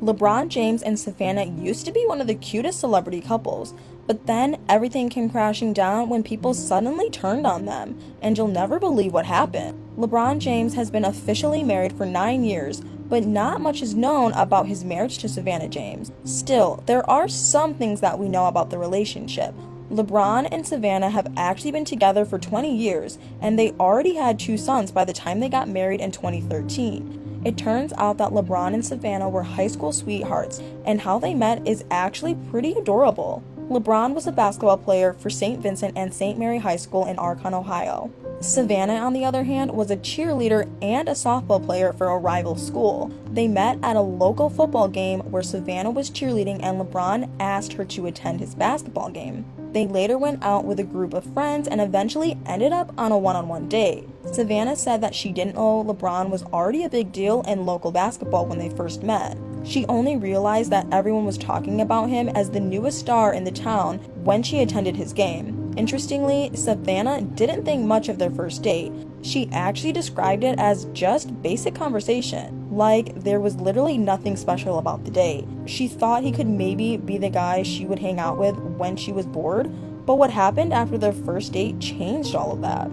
LeBron James and Savannah used to be one of the cutest celebrity couples, but then everything came crashing down when people suddenly turned on them, and you'll never believe what happened. LeBron James has been officially married for 9 years, but not much is known about his marriage to Savannah James. Still, there are some things that we know about the relationship. LeBron and Savannah have actually been together for 20 years, and they already had 2 sons by the time they got married in 2013. It turns out that LeBron and Savannah were high school sweethearts, and how they met is actually pretty adorable. LeBron was a basketball player for St. Vincent and St. Mary High School in Arcon, Ohio. Savannah, on the other hand, was a cheerleader and a softball player for a rival school. They met at a local football game where Savannah was cheerleading and LeBron asked her to attend his basketball game. They later went out with a group of friends and eventually ended up on a one-on-one date. Savannah said that she didn't know LeBron was already a big deal in local basketball when they first met. She only realized that everyone was talking about him as the newest star in the town when she attended his game. Interestingly, Savannah didn't think much of their first date. She actually described it as just basic conversation, like there was literally nothing special about the date. She thought he could maybe be the guy she would hang out with when she was bored, but what happened after their first date changed all of that.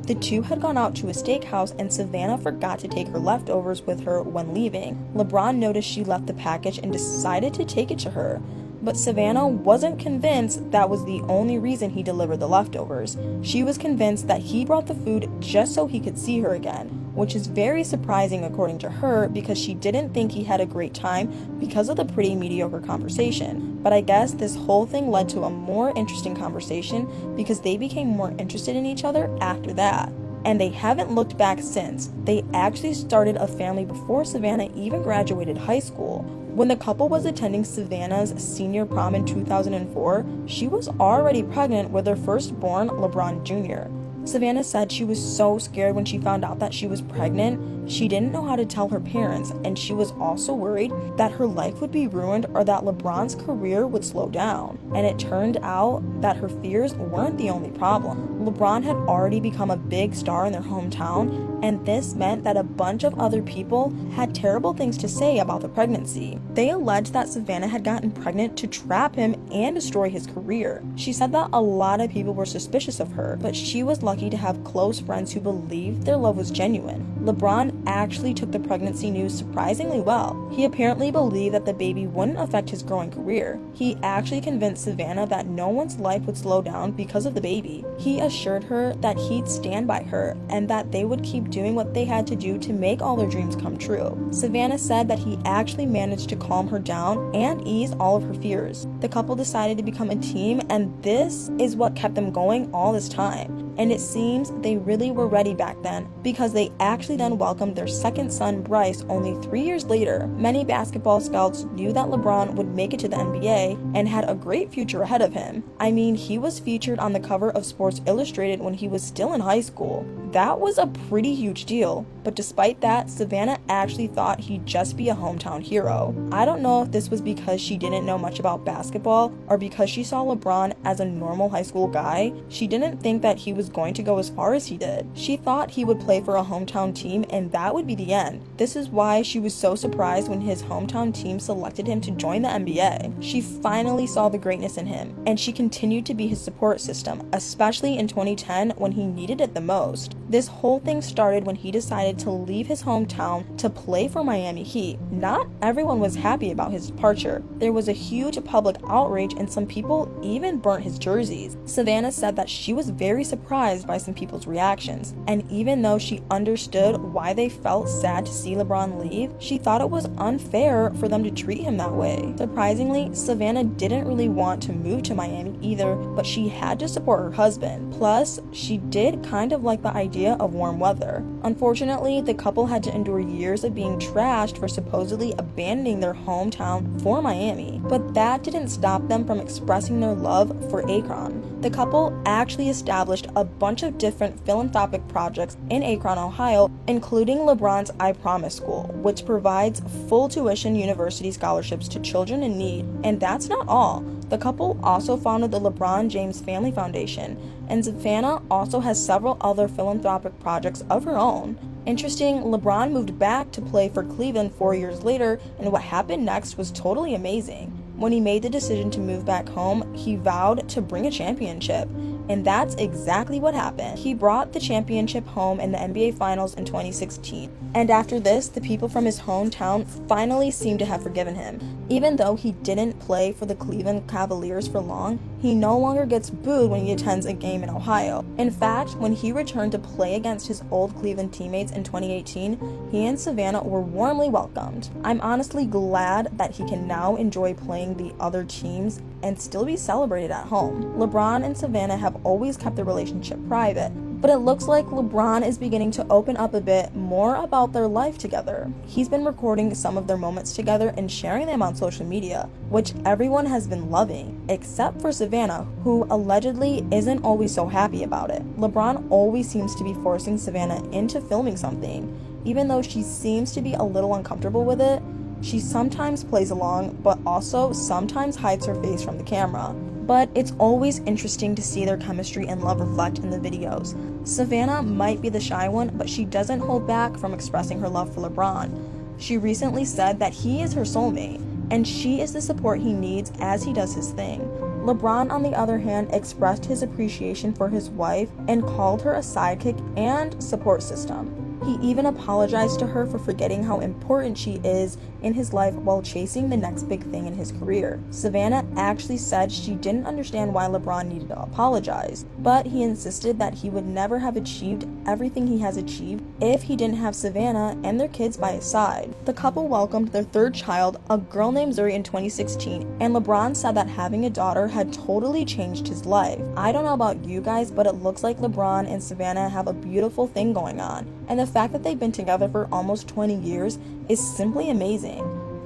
The two had gone out to a steakhouse and Savannah forgot to take her leftovers with her when leaving. LeBron noticed she left the package and decided to take it to her. But Savannah wasn't convinced that was the only reason he delivered the leftovers. She was convinced that he brought the food just so he could see her again, which is very surprising according to her because she didn't think he had a great time because of the pretty mediocre conversation. But I guess this whole thing led to a more interesting conversation because they became more interested in each other after that. And they haven't looked back since. They actually started a family before Savannah even graduated high school. When the couple was attending Savannah's senior prom in 2004, she was already pregnant with their firstborn, LeBron Jr. Savannah said she was so scared when she found out that she was pregnant. She didn't know how to tell her parents, and she was also worried that her life would be ruined or that LeBron's career would slow down. And it turned out that her fears weren't the only problem. LeBron had already become a big star in their hometown, and this meant that a bunch of other people had terrible things to say about the pregnancy. They alleged that Savannah had gotten pregnant to trap him and destroy his career. She said that a lot of people were suspicious of her, but she was lucky to have close friends who believed their love was genuine. LeBron actually took the pregnancy news surprisingly well. He apparently believed that the baby wouldn't affect his growing career. He actually convinced Savannah that no one's life would slow down because of the baby. He assured her that he'd stand by her and that they would keep doing what they had to do to make all their dreams come true. Savannah said that he actually managed to calm her down and ease all of her fears. The couple decided to become a team, and this is what kept them going all this time. And it seems they really were ready back then because they actually then welcomed their second son, Bryce, only 3 years later. Many basketball scouts knew that LeBron would make it to the NBA and had a great future ahead of him. I mean, he was featured on the cover of Sports Illustrated when he was still in high school. That was a pretty huge deal. But despite that, Savannah actually thought he'd just be a hometown hero. I don't know if this was because she didn't know much about basketball or because she saw LeBron as a normal high school guy. She didn't think that he was going to go as far as he did. She thought he would play for a hometown team and that would be the end. This is why she was so surprised when his hometown team selected him to join the NBA. She finally saw the greatness in him, and she continued to be his support system, especially in 2010 when he needed it the most. This whole thing started when he decided to leave his hometown to play for Miami Heat. Not everyone was happy about his departure. There was a huge public outrage and some people even burnt his jerseys. Savannah said that she was very surprised by some people's reactions, and even though she understood why they felt sad to see LeBron leave, she thought it was unfair for them to treat him that way. Surprisingly, Savannah didn't really want to move to Miami either, but she had to support her husband. Plus, she did kind of like the idea of warm weather. Unfortunately, the couple had to endure years of being trashed for supposedly abandoning their hometown for Miami, but that didn't stop them from expressing their love for Akron. The couple actually established a bunch of different philanthropic projects in Akron, Ohio, including LeBron's I Promise School, which provides full tuition university scholarships to children in need. And that's not all. The couple also founded the Lebron James Family Foundation, and Savannah also has several other philanthropic projects of her own. Interesting, LeBron moved back to play for Cleveland 4 years later, and what happened next was totally amazing. When he made the decision to move back home, he vowed to bring a championship. And that's exactly what happened. He brought the championship home in the NBA Finals in 2016. And after this, the people from his hometown finally seemed to have forgiven him. Even though he didn't play for the Cleveland Cavaliers for long, he no longer gets booed when he attends a game in Ohio. In fact, when he returned to play against his old Cleveland teammates in 2018, he and Savannah were warmly welcomed. I'm honestly glad that he can now enjoy playing the other teams and still be celebrated at home. LeBron and Savannah have always kept their relationship private, but it looks like LeBron is beginning to open up a bit more about their life together. He's been recording some of their moments together and sharing them on social media, which everyone has been loving, except for Savannah, who allegedly isn't always so happy about it. LeBron always seems to be forcing Savannah into filming something. Even though she seems to be a little uncomfortable with it, she sometimes plays along, but also sometimes hides her face from the camera. But it's always interesting to see their chemistry and love reflect in the videos. Savannah might be the shy one, but she doesn't hold back from expressing her love for LeBron. She recently said that he is her soulmate, and she is the support he needs as he does his thing. LeBron, on the other hand, expressed his appreciation for his wife and called her a sidekick and support system. He even apologized to her for forgetting how important she is in his life while chasing the next big thing in his career. Savannah actually said she didn't understand why LeBron needed to apologize, but he insisted that he would never have achieved everything he has achieved if he didn't have Savannah and their kids by his side. The couple welcomed their third child, a girl named Zuri, in 2016, and LeBron said that having a daughter had totally changed his life. I don't know about you guys, but it looks like LeBron and Savannah have a beautiful thing going on, and the fact that they've been together for almost 20 years is simply amazing.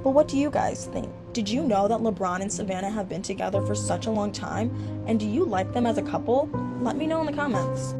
But what do you guys think? Did you know that LeBron and Savannah have been together for such a long time? And do you like them as a couple? Let me know in the comments.